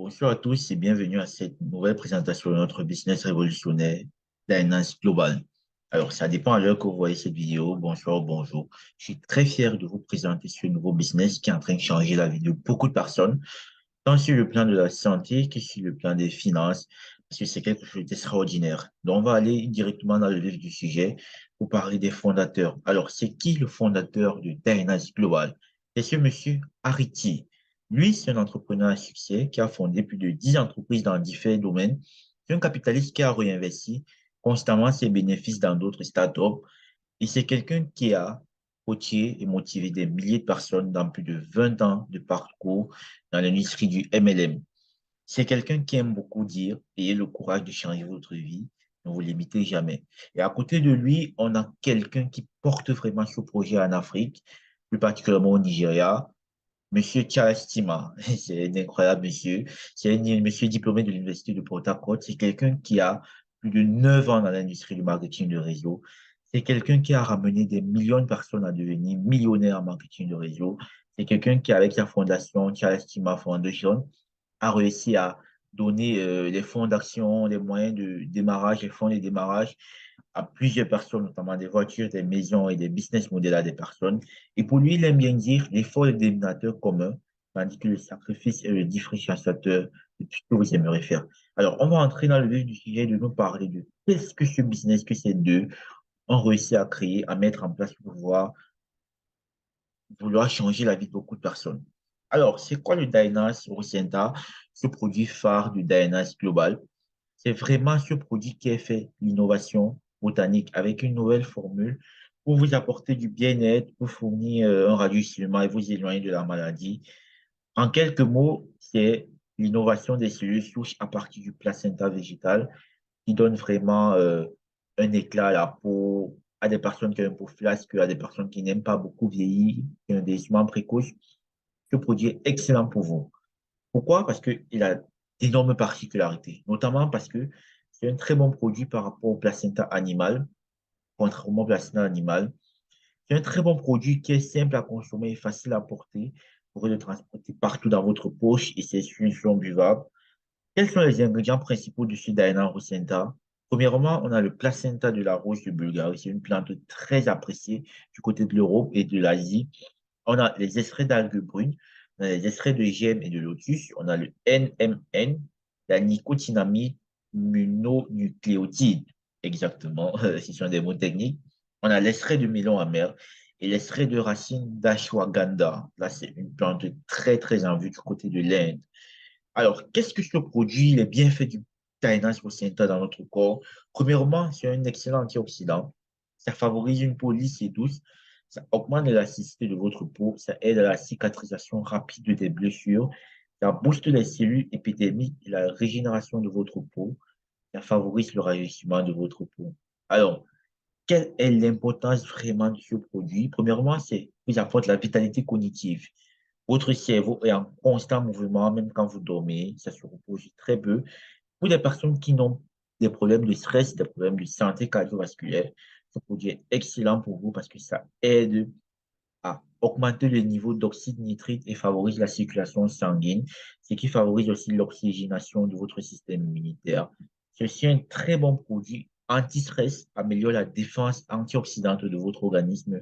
Bonjour à tous et bienvenue à cette nouvelle présentation de notre business révolutionnaire, Dynance Global. Alors, ça dépend à l'heure que vous voyez cette vidéo. Bonsoir ou bonjour. Je suis très fier de vous présenter ce nouveau business qui est en train de changer la vie de beaucoup de personnes, tant sur le plan de la santé que sur le plan des finances, parce que c'est quelque chose d'extraordinaire. Donc, on va aller directement dans le vif du sujet pour parler des fondateurs. Alors, c'est qui le fondateur de Dynance Global? C'est ce monsieur Ariti. Lui, c'est un entrepreneur à succès qui a fondé plus de 10 entreprises dans différents domaines. C'est un capitaliste qui a réinvesti constamment ses bénéfices dans d'autres startups. Et c'est quelqu'un qui a coaché et motivé des milliers de personnes dans plus de 20 ans de parcours dans l'industrie du MLM. C'est quelqu'un qui aime beaucoup dire, ayez le courage de changer votre vie, ne vous limitez jamais. Et à côté de lui, on a quelqu'un qui porte vraiment ce projet en Afrique, plus particulièrement au Nigeria, Monsieur Charles Tima. C'est un incroyable monsieur. C'est un monsieur diplômé de l'Université de Port Harcourt. C'est quelqu'un qui a plus de 9 ans dans l'industrie du marketing de réseau. C'est quelqu'un qui a ramené des millions de personnes à devenir millionnaires en marketing de réseau. C'est quelqu'un qui, avec sa fondation, Charles Tima Foundation, a réussi à donner les fonds d'action, les moyens de démarrage, les fonds de démarrage à plusieurs personnes, notamment des voitures, des maisons et des business models à des personnes. Et pour lui, il aime bien dire l'effort est le dénominateur commun, tandis que le sacrifice est le différenciateur de tout ce que vous aimeriez faire. Alors, on va entrer dans le vif du sujet de nous parler de qu'est-ce que ce business que ces deux ont réussi à créer, à mettre en place pour pouvoir vouloir changer la vie de beaucoup de personnes. Alors, c'est quoi le Dynas Rosenta, ce produit phare du Dynas Global? C'est vraiment ce produit qui est fait l'innovation botanique avec une nouvelle formule pour vous apporter du bien-être, pour fournir un radiosillement et vous éloigner de la maladie. En quelques mots, c'est l'innovation des cellules souches à partir du placenta végétal qui donne vraiment un éclat à la peau à des personnes qui ont une peau flasque, à des personnes qui n'aiment pas beaucoup vieillir, qui ont des vieillissement précoce. Ce produit est excellent pour vous. Pourquoi? Parce qu'il a d'énormes particularités, notamment parce que c'est un très bon produit par rapport au placenta animal, contrairement au placenta animal. C'est un très bon produit qui est simple à consommer et facile à porter. Vous pouvez le transporter partout dans votre poche et c'est une solution buvable. Quels sont les ingrédients principaux de ce Diana Rosenta? Premièrement, on a le placenta de la rose de Bulgarie. C'est une plante très appréciée du côté de l'Europe et de l'Asie. On a les extraits d'algues brunes, on a les extraits de gemme et de lotus, on a le NMN, la nicotinamide mononucléotide. Exactement, ce sont des mots techniques. On a l'extrait de melon amer et l'extrait de racine d'ashwagandha. Là, c'est une plante très, très en vue du côté de l'Inde. Alors, qu'est-ce que ce produit, les bienfaits du Tainas placenta dans notre corps? Premièrement, c'est un excellent antioxydant. Ça favorise une peau lisse et douce. Ça augmente l'élasticité de votre peau. Ça aide à la cicatrisation rapide des blessures. Ça booste les cellules épidermiques et la régénération de votre peau. Ça favorise le rajeunissement de votre peau. Alors, quelle est l'importance vraiment de ce produit? Premièrement, c'est qu'il apporte la vitalité cognitive. Votre cerveau est en constant mouvement, même quand vous dormez, ça se repose très peu. Pour les personnes qui ont des problèmes de stress, des problèmes de santé cardiovasculaire, ce produit est excellent pour vous parce que ça aide à augmenter le niveau d'oxyde nitrite et favorise la circulation sanguine, ce qui favorise aussi l'oxygénation de votre système immunitaire. Ceci est un très bon produit anti-stress, améliore la défense antioxydante de votre organisme.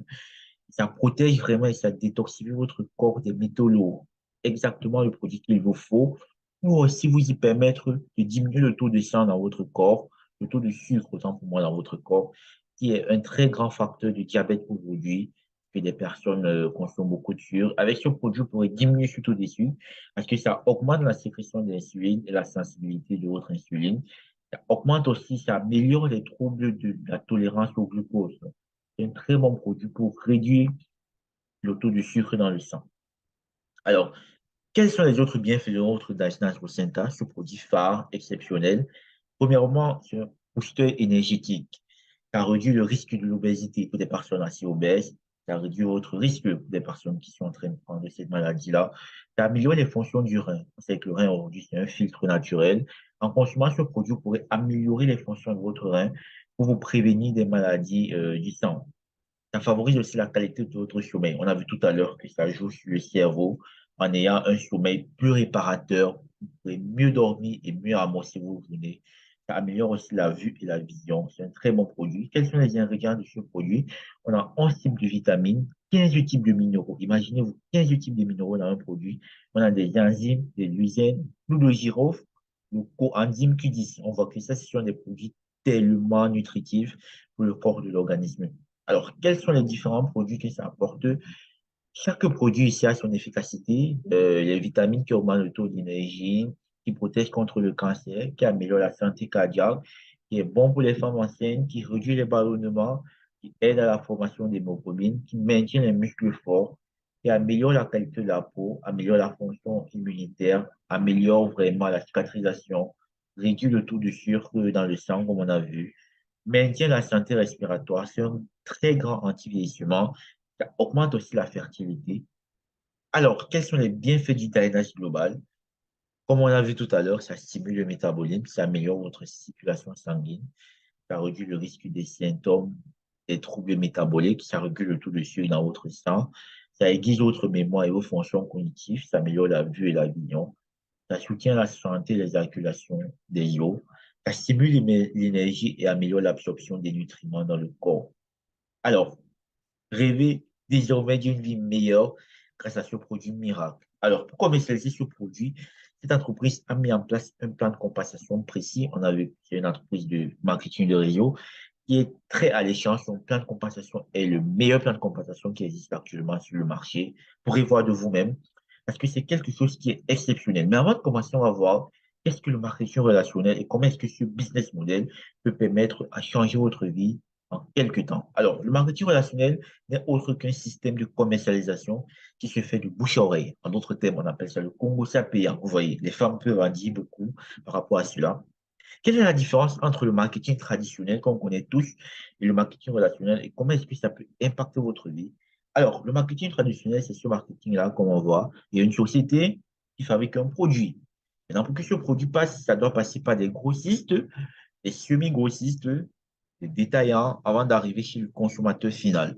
Ça protège vraiment et ça détoxifie votre corps des métaux lourds. Exactement le produit qu'il vous faut pour aussi vous y permettre de diminuer le taux de sang dans votre corps, le taux de sucre, autant pour moi, dans votre corps, qui est un très grand facteur de diabète aujourd'hui, que des personnes consomment beaucoup de sucre. Avec ce produit, vous pourrez diminuer ce taux de sucre parce que ça augmente la sécrétion d'insuline et la sensibilité de votre insuline. Ça augmente aussi, ça améliore les troubles de la tolérance au glucose. C'est un très bon produit pour réduire le taux de sucre dans le sang. Alors, quels sont les autres bienfaits de notre Daiichi Rosenta, ce produit phare exceptionnel? Premièrement, c'est un booster énergétique. Ça réduit le risque de l'obésité pour des personnes assez obèses. Ça réduit votre risque pour des personnes qui sont en train de prendre cette maladie-là. Ça améliore les fonctions du rein. On sait que le rein, aujourd'hui, c'est un filtre naturel. En consommant ce produit, vous pourrez améliorer les fonctions de votre rein pour vous prévenir des maladies du sang. Ça favorise aussi la qualité de votre sommeil. On a vu tout à l'heure que ça joue sur le cerveau en ayant un sommeil plus réparateur, pourrez mieux dormir et mieux amorcer vos journées. Ça améliore aussi la vue et la vision. C'est un très bon produit. Quels sont les ingrédients de ce produit? On a 11 types de vitamines, 15 types de minéraux. Imaginez-vous 15 types de minéraux dans un produit. On a des enzymes, des lysines, l'huile de girofle, le coenzyme Q10. On voit que ça, ce sont des produits tellement nutritifs pour le corps de l'organisme. Alors, quels sont les différents produits que ça apporte? Chaque produit ici a son efficacité. Les vitamines qui augmentent le taux d'énergie, qui protègent contre le cancer, qui améliorent la santé cardiaque, qui est bon pour les femmes enceintes, qui réduit les ballonnements, qui aide à la formation d'hémoglobine, qui maintient les muscles forts, qui améliore la qualité de la peau, améliore la fonction immunitaire, améliore vraiment la cicatrisation, réduit le taux de sucre dans le sang, comme on a vu, maintient la santé respiratoire. C'est un très grand anti-vieillissement. Ça augmente aussi la fertilité. Alors, quels sont les bienfaits du drainage global? Comme on a vu tout à l'heure, ça stimule le métabolisme, ça améliore votre circulation sanguine, ça réduit le risque des symptômes des troubles métaboliques, ça recule le taux de sucre dans votre sang, ça aiguise votre mémoire et vos fonctions cognitives, ça améliore la vue et la vision, ça soutient la santé et les circulations des os, ça stimule l'énergie et améliore l'absorption des nutriments dans le corps. Alors, rêver désormais d'une vie meilleure grâce à ce produit miracle. Alors, pour commercialiser ce produit, cette entreprise a mis en place un plan de compensation précis. C'est une entreprise de marketing de réseau qui est très alléchant. Son plan de compensation est le meilleur plan de compensation qui existe actuellement sur le marché. Vous pourrez voir de vous-même parce que c'est quelque chose qui est exceptionnel. Mais avant de commencer, on va voir qu'est-ce que le marketing relationnel et comment est-ce que ce business model peut permettre à changer votre vie en quelques temps. Alors, le marketing relationnel n'est autre qu'un système de commercialisation qui se fait de bouche à oreille. En d'autres termes, on appelle ça le Congo payant. Vous voyez, les femmes peuvent en dire beaucoup par rapport à cela. Quelle est la différence entre le marketing traditionnel qu'on connaît tous et le marketing relationnel et comment est-ce que ça peut impacter votre vie? Alors, le marketing traditionnel, c'est ce marketing-là, comme on voit. Il y a une société qui fabrique un produit. Maintenant, pour que ce produit passe, ça doit passer par des grossistes, des semi-grossistes, des détaillants avant d'arriver chez le consommateur final.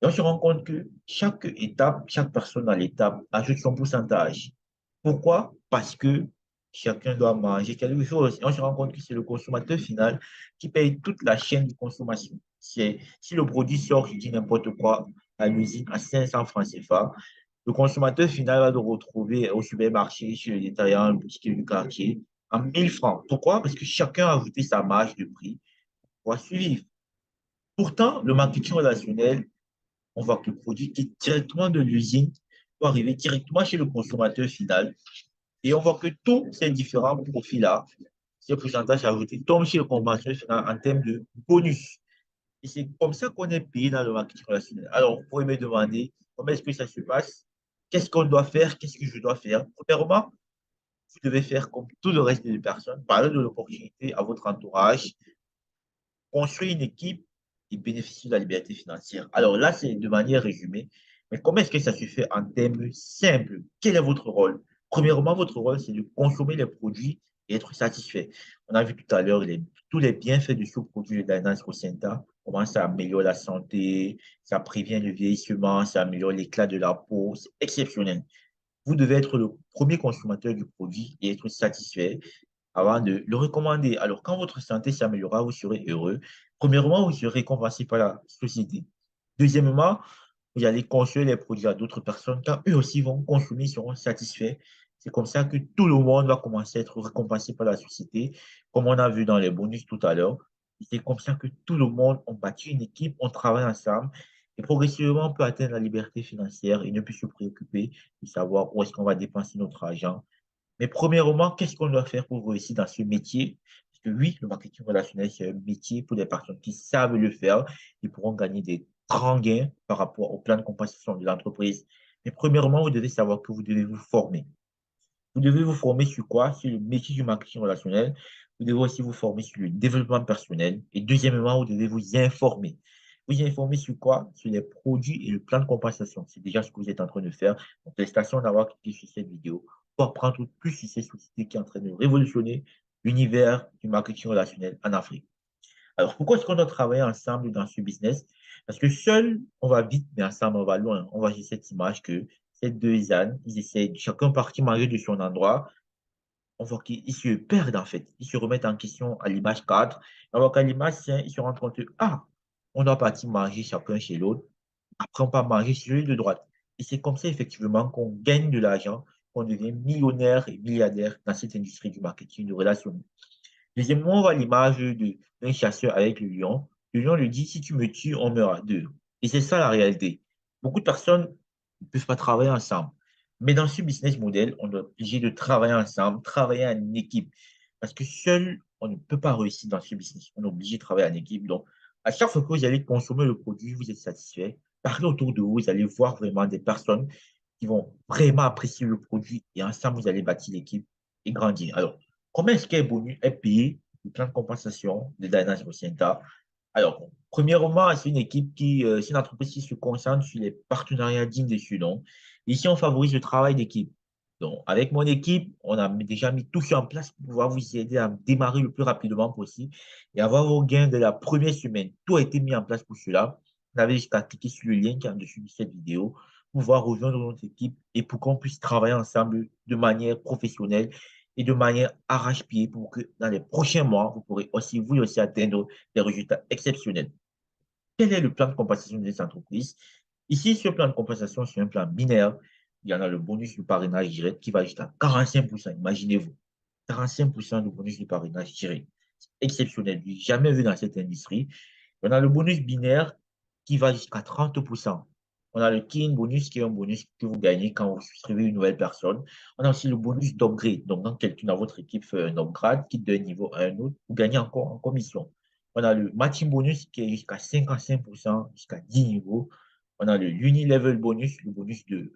Et on se rend compte que chaque étape, chaque personne dans l'étape ajoute son pourcentage. Pourquoi? Parce que chacun doit manger quelque chose. Et on se rend compte que c'est le consommateur final qui paye toute la chaîne de consommation. Si le produit sort, je dis n'importe quoi, à l'usine à 500 francs CFA, le consommateur final va le retrouver au supermarché, chez le détaillant, le boutique du quartier, à 1000 francs. Pourquoi? Parce que chacun a ajouté sa marge de prix pour suivre. Pourtant, le marketing relationnel, on voit que le produit qui est directement de l'usine doit arriver directement chez le consommateur final. Et on voit que tous ces différents profils-là, ces pourcentages ajoutés, tombent chez le consommateur final en termes de bonus. Et c'est comme ça qu'on est payé dans le marketing relationnel. Alors, vous pouvez me demander comment est-ce que ça se passe? Qu'est-ce qu'on doit faire? Qu'est-ce que je dois faire? Premièrement, vous devez faire comme tout le reste des personnes, parler de l'opportunité à votre entourage, construire une équipe et bénéficier de la liberté financière. Alors là, c'est de manière résumée. Mais comment est-ce que ça se fait en termes simples? Quel est votre rôle? Premièrement, votre rôle, c'est de consommer les produits et être satisfait. On a vu tout à l'heure tous les bienfaits de ce produit de Dynance Rosenta, comment ça améliore la santé, ça prévient le vieillissement, ça améliore l'éclat de la peau, c'est exceptionnel. Vous devez être le premier consommateur du produit et être satisfait avant de le recommander. Alors, quand votre santé s'améliorera, vous serez heureux. Premièrement, vous serez récompensé par la société. Deuxièmement, vous allez construire les produits à d'autres personnes, car eux aussi vont consommer, seront satisfaits. C'est comme ça que tout le monde va commencer à être récompensé par la société, comme on a vu dans les bonus tout à l'heure. C'est comme ça que tout le monde, on bâtit une équipe, on travaille ensemble, et progressivement, on peut atteindre la liberté financière et ne plus se préoccuper de savoir où est-ce qu'on va dépenser notre argent. Mais premièrement, qu'est-ce qu'on doit faire pour réussir dans ce métier? Parce que oui, le marketing relationnel, c'est un métier pour les personnes qui savent le faire. Ils pourront gagner des grands gains par rapport au plan de compensation de l'entreprise. Mais premièrement, vous devez savoir que vous devez vous former. Vous devez vous former sur quoi? Sur le métier du marketing relationnel. Vous devez aussi vous former sur le développement personnel. Et deuxièmement, vous devez vous informer. Vous informer sur quoi? Sur les produits et le plan de compensation. C'est déjà ce que vous êtes en train de faire. Donc, félicitations d'avoir cliqué sur cette vidéo pour apprendre plus sur cette société qui est en train de révolutionner l'univers du marketing relationnel en Afrique. Alors, pourquoi est-ce qu'on doit travailler ensemble dans ce business? Parce que seul, on va vite, mais ensemble, on va loin. On voit sur cette image que ces deux ânes, ils essaient de chacun partir manger de son endroit. on voit qu'ils se perdent en fait. Ils se remettent en question à l'image 4. Alors qu'à l'image 5, ils se rendent compte que, ah, on doit partir manger chacun chez l'autre. Après, on peut manger sur l'île de droite. Et c'est comme ça, effectivement, qu'on gagne de l'argent, qu'on devient millionnaire et milliardaire dans cette industrie du marketing, de relations. Deuxièmement, on voit l'image d'un chasseur avec le lion. Le lion lui dit, si tu me tues, on meurt à deux. Et c'est ça la réalité. Beaucoup de personnes ne peuvent pas travailler ensemble. Mais dans ce business model, on est obligé de travailler ensemble, travailler en équipe. Parce que seul, on ne peut pas réussir dans ce business. On est obligé de travailler en équipe. Donc, à chaque fois que vous allez consommer le produit, vous êtes satisfait. Parlez autour de vous, vous allez voir vraiment des personnes qui vont vraiment apprécier le produit. Et ensemble, vous allez bâtir l'équipe et grandir. Alors, comment est-ce qu'un bonus est payé? Le plan de compensation de Dynasty Rocenta. Alors, premièrement, c'est une équipe c'est une entreprise qui se concentre sur les partenariats dignes de ce nom. Ici, on favorise le travail d'équipe. Donc, avec mon équipe, on a déjà mis tout ça en place pour pouvoir vous aider à démarrer le plus rapidement possible et avoir vos gains de la première semaine. Tout a été mis en place pour cela. Vous avez juste à cliquer sur le lien qui est en dessous de cette vidéo pour pouvoir rejoindre notre équipe et pour qu'on puisse travailler ensemble de manière professionnelle et de manière arrache-pied pour que dans les prochains mois, vous pourrez aussi, vous aussi, atteindre des résultats exceptionnels. Quel est le plan de compensation des entreprises? Ici, ce plan de compensation, c'est un plan binaire. Il y en a le bonus du parrainage direct qui va jusqu'à 45%. Imaginez-vous, 45% de bonus du parrainage direct. C'est exceptionnel, jamais vu dans cette industrie. On a le bonus binaire qui va jusqu'à 30%. On a le King bonus qui est un bonus que vous gagnez quand vous souscrivez une nouvelle personne. On a aussi le bonus d'upgrade. Donc, quand quelqu'un dans votre équipe fait un upgrade, quitte d'un niveau à un autre, vous gagnez encore en commission. On a le matching bonus qui est jusqu'à 55%, jusqu'à 10 niveaux. On a le Unilevel bonus, le bonus de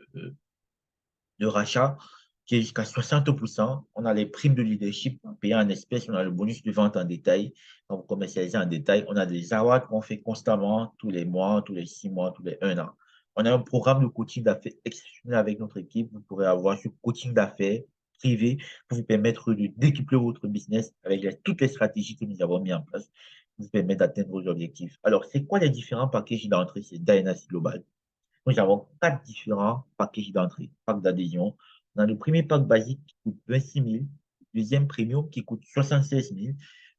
rachat qui est jusqu'à 60%. On a les primes de leadership payées en espèces. On a le bonus de vente en détail. Quand vous commercialisez en détail, on a des awards qu'on fait constamment tous les mois, tous les 6 mois, tous les 1 an. On a un programme de coaching d'affaires exceptionnel avec notre équipe. Vous pourrez avoir ce coaching d'affaires privé pour vous permettre de décupler votre business avec toutes les stratégies que nous avons mis en place pour vous permettre d'atteindre vos objectifs. Alors, c'est quoi les différents packages d'entrée chez Dynasty Global? Nous avons quatre différents packages d'entrée, pack d'adhésion. On a le premier pack basique qui coûte 26 000, le deuxième premium qui coûte 76 000,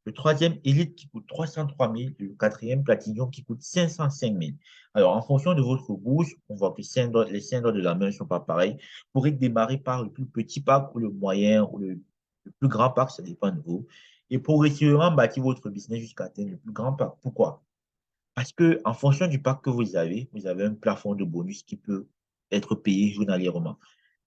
le troisième élite qui coûte 303 000 et le quatrième platinum qui coûte 505 000. Alors, en fonction de votre bourse, on voit que les 5 doigts de la main ne sont pas pareils. Vous pourrez démarrer par le plus petit pack ou le moyen ou le plus grand pack, ça dépend de vous. Et progressivement bâtir votre business jusqu'à atteindre le plus grand pack. Pourquoi? Parce que en fonction du pack que vous avez un plafond de bonus qui peut être payé journalièrement.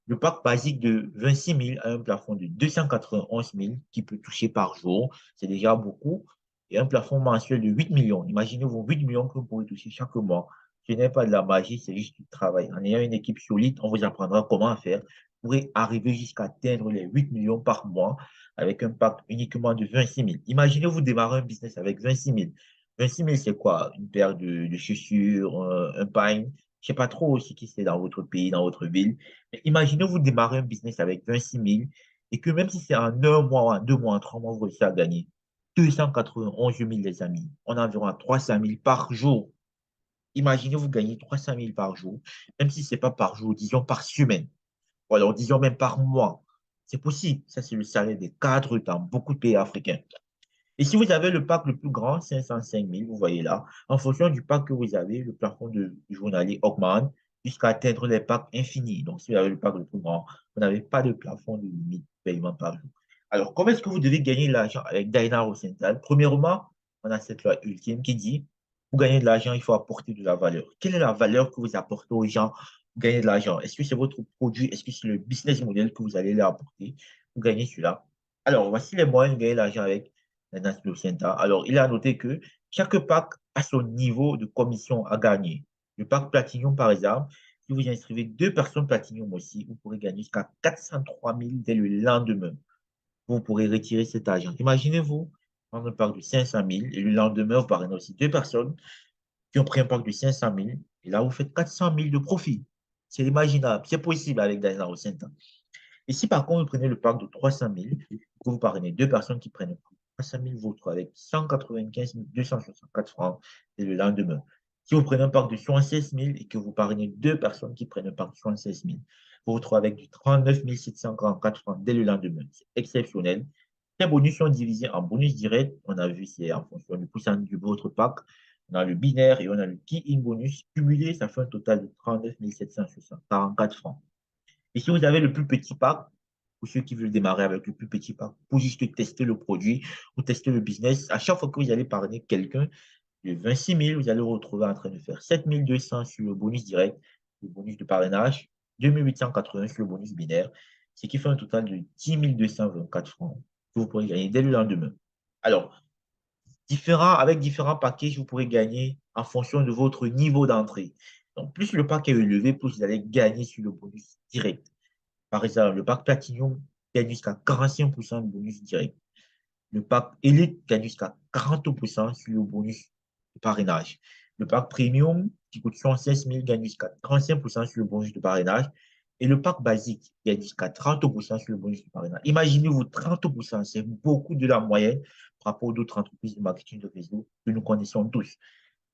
Le pack basique de 26 000 a un plafond de 291 000 qui peut toucher par jour. C'est déjà beaucoup. Et un plafond mensuel de 8 millions. Imaginez-vous 8 millions que vous pourrez toucher chaque mois. Ce n'est pas de la magie, c'est juste du travail. En ayant une équipe solide, on vous apprendra comment faire. Vous pourrez arriver jusqu'à atteindre les 8 millions par mois avec un pack uniquement de 26 000. Imaginez-vous démarrer un business avec 26 000. 26 000, c'est quoi? Une paire de chaussures, un pain. Je ne sais pas trop aussi qui c'est dans votre pays, dans votre ville. Mais imaginez vous démarrer un business avec 26 000 et que même si c'est en un mois, en 2 mois, en 3 mois, vous réussissez à gagner 291 000, les amis. On a environ 300 000 par jour. Imaginez vous gagner 300 000 par jour, même si ce n'est pas par jour, disons par semaine, ou alors disons même par mois. C'est possible. Ça, c'est le salaire des cadres dans beaucoup de pays africains. Et si vous avez le pack le plus grand, 505 000, vous voyez là, en fonction du pack que vous avez, le plafond de journalier augmente jusqu'à atteindre les packs infinis. Donc, si vous avez le pack le plus grand, vous n'avez pas de plafond de limite de paiement par jour. Alors, comment est-ce que vous devez gagner de l'argent avec Dynaro Central? Premièrement, on a cette loi ultime qui dit, pour gagner de l'argent, il faut apporter de la valeur. Quelle est la valeur que vous apportez aux gens pour gagner de l'argent? Est-ce que c'est votre produit? Est-ce que c'est le business model que vous allez leur apporter pour gagner cela? Alors, voici les moyens de gagner de l'argent avec Dynasty Lucenta. Alors, il a noté que chaque pack a son niveau de commission à gagner. Le pack Platinum, par exemple, si vous inscrivez 2 personnes Platinum aussi, vous pourrez gagner jusqu'à 403 000 dès le lendemain. Vous pourrez retirer cet argent. Imaginez-vous prendre un pack de 500 000 et le lendemain, vous parrainez aussi 2 personnes qui ont pris un pack de 500 000 et là, vous faites 400 000 de profit. C'est imaginable, c'est possible avec Dynasty Lucenta. Et si par contre, vous prenez le pack de 300 000, que vous parrainez 2 personnes qui prennent 300 000 vôtres avec 195 264 francs et le lendemain. Si vous prenez un pack de 76 000 et que vous parrainez 2 personnes qui prennent un pack de 76 000, vous vous retrouvez avec du 39 744 francs dès le lendemain. C'est exceptionnel. Les bonus sont divisés en bonus direct. On a vu, c'est en fonction du pourcentage de votre pack. On a le binaire et on a le key-in bonus. Cumulé, ça fait un total de 39 744 francs. Et si vous avez le plus petit pack, pour ceux qui veulent démarrer avec le plus petit pack, pour juste tester le produit ou tester le business, à chaque fois que vous allez parrainer quelqu'un de 26 000, vous allez vous retrouver en train de faire 7 200 sur le bonus direct, le bonus de parrainage, 2 880 sur le bonus binaire, ce qui fait un total de 10 224 francs que vous pourrez gagner dès le lendemain. Alors, avec différents packages, vous pourrez gagner en fonction de votre niveau d'entrée. Donc, plus le pack est élevé, plus vous allez gagner sur le bonus direct. Par exemple, le pack Platinum gagne jusqu'à 45% de bonus direct. Le pack Elite gagne jusqu'à 40% sur le bonus de parrainage. Le pack Premium, qui coûte 116 000, gagne jusqu'à 35% sur le bonus de parrainage. Et le pack basique gagne jusqu'à 30% sur le bonus de parrainage. Imaginez-vous, 30%, c'est beaucoup de la moyenne par rapport aux autres entreprises de marketing de réseau que nous connaissons tous.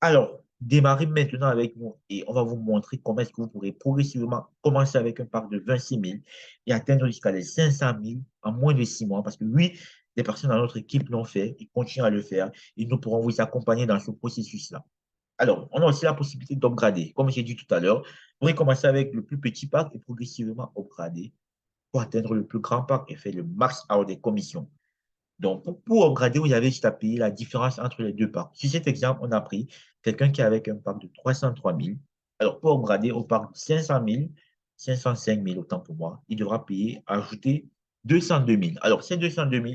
Alors, démarrez maintenant avec nous et on va vous montrer comment est-ce que vous pourrez progressivement commencer avec un pack de 26 000 et atteindre jusqu'à les 500 000 en moins de 6 mois. Parce que oui, des personnes dans notre équipe l'ont fait, ils continuent à le faire et nous pourrons vous accompagner dans ce processus-là. Alors, on a aussi la possibilité d'upgrader. Comme j'ai dit tout à l'heure, vous pourrez commencer avec le plus petit pack et progressivement upgrader pour atteindre le plus grand pack et faire le max out des commissions. Donc, pour upgrader, vous avez juste à payer la différence entre les deux packs. Sur cet exemple, on a pris quelqu'un qui est avec un pack de 303 000. Alors, pour upgrader au pack de 500 000, 505 000 autant pour moi, il devra payer, ajouter 202 000. Alors, ces 202 000,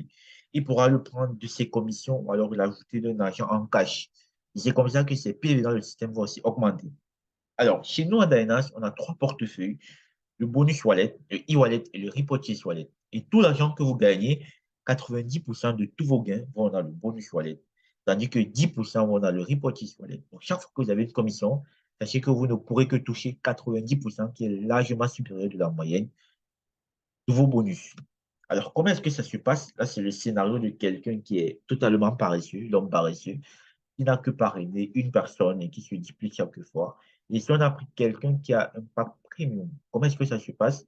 il pourra le prendre de ses commissions ou alors l'ajouter d'un argent en cash. C'est comme ça que ses PV dans le système vont aussi augmenter. Alors, chez nous à Dynas, on a trois portefeuilles, le bonus wallet, le e-wallet et le repurchase wallet. Et tout l'argent que vous gagnez, 90% de tous vos gains vont dans le bonus wallet, tandis que 10% vont dans le repurchase wallet. Donc, chaque fois que vous avez une commission, sachez que vous ne pourrez que toucher 90% qui est largement supérieur de la moyenne de vos bonus. Alors, comment est-ce que ça se passe? Là, c'est le scénario de quelqu'un qui est totalement paresseux, l'homme paresseux, qui n'a que parrainé une personne et qui se duplique chaque fois. Et si on a pris quelqu'un qui a un pack premium, comment est-ce que ça se passe?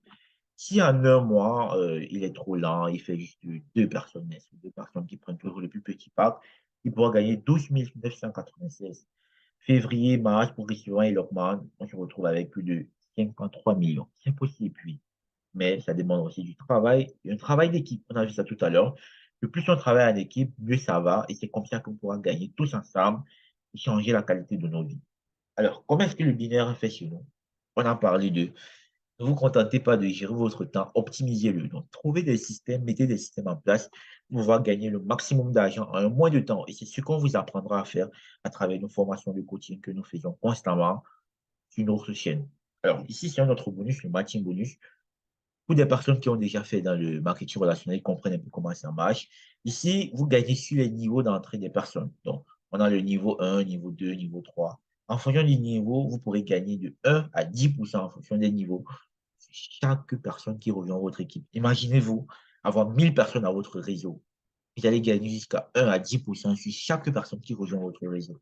Si en un mois, il est trop lent, il fait juste deux personnes qui prennent toujours le plus petit pack, il pourra gagner 12 996. Février, mars, progressivement, il augmente. On se retrouve avec plus de 53 millions. C'est possible, oui. Mais ça demande aussi du travail, un travail d'équipe. On a vu ça tout à l'heure. Le plus on travaille en équipe, mieux ça va. Et c'est comme ça qu'on pourra gagner tous ensemble et changer la qualité de nos vies. Alors, comment est-ce que le binaire fait chez nous? On a parlé de ne vous contentez pas de gérer votre temps, optimisez-le. Donc, trouvez des systèmes, mettez des systèmes en place pour pouvoir gagner le maximum d'argent en un moins de temps. Et c'est ce qu'on vous apprendra à faire à travers nos formations de coaching que nous faisons constamment sur notre chaîne. Alors, ici, c'est un autre bonus, le matching bonus. Pour des personnes qui ont déjà fait dans le marketing relationnel, comprennent un peu comment ça marche. Ici, vous gagnez sur les niveaux d'entrée des personnes. Donc, on a le niveau 1, niveau 2, niveau 3. En fonction du niveau, vous pourrez gagner de 1 à 10% en fonction des niveaux. Chaque personne qui rejoint votre équipe. Imaginez-vous avoir 1000 personnes à votre réseau. Vous allez gagner jusqu'à 1 à 10% sur chaque personne qui rejoint votre réseau.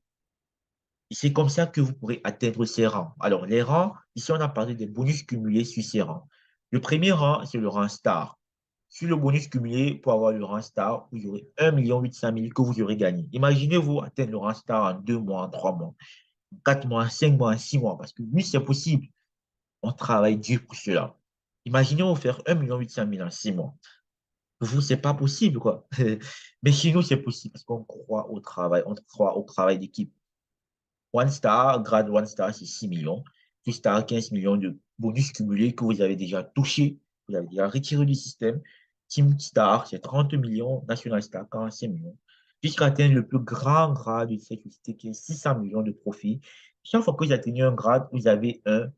Et c'est comme ça que vous pourrez atteindre ces rangs. Alors, les rangs, ici, on a parlé des bonus cumulés sur ces rangs. Le premier rang, c'est le rang star. Sur le bonus cumulé, pour avoir le rang star, vous aurez 1 800 000 que vous aurez gagné. Imaginez-vous atteindre le rang star en 2 mois, en 3 mois, en 4 mois, en 5 mois, en 6 mois. Parce que oui, c'est possible. On travaille dur pour cela. Imaginez-vous faire 1 800 000 en 6 mois. Pour vous, c'est pas possible, quoi. Mais chez nous, c'est possible parce qu'on croit au travail, on croit au travail d'équipe. One Star, grade One Star, c'est 6 millions. Two Star, 15 millions de bonus cumulés que vous avez déjà touchés, vous avez déjà retiré du système. Team Star, c'est 30 millions. National Star, 45 millions. Jusqu'à atteindre le plus grand grade de cette société qui est 600 millions de profits. Chaque fois que vous atteignez un grade, vous avez un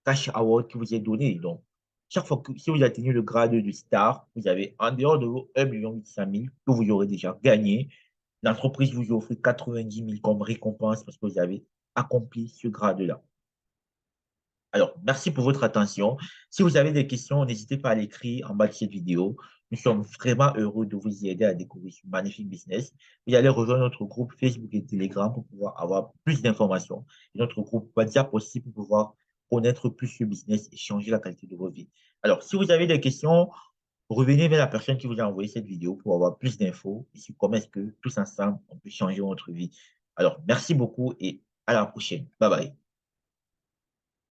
cash award qui vous est donné. Donc, chaque fois que si vous atteignez le grade de star, vous avez en dehors de vos 1 800 000 que vous aurez déjà gagné. L'entreprise vous offre 90 000 comme récompense parce que vous avez accompli ce grade-là. Alors, merci pour votre attention. Si vous avez des questions, n'hésitez pas à l'écrire en bas de cette vidéo. Nous sommes vraiment heureux de vous y aider à découvrir ce magnifique business. Vous allez rejoindre notre groupe Facebook et Telegram pour pouvoir avoir plus d'informations. Et notre groupe WhatsApp aussi pour pouvoir connaître plus ce business et changer la qualité de votre vie. Alors, si vous avez des questions, revenez vers la personne qui vous a envoyé cette vidéo pour avoir plus d'infos et sur comment est-ce que tous ensemble, on peut changer notre vie. Alors, merci beaucoup et à la prochaine. Bye bye.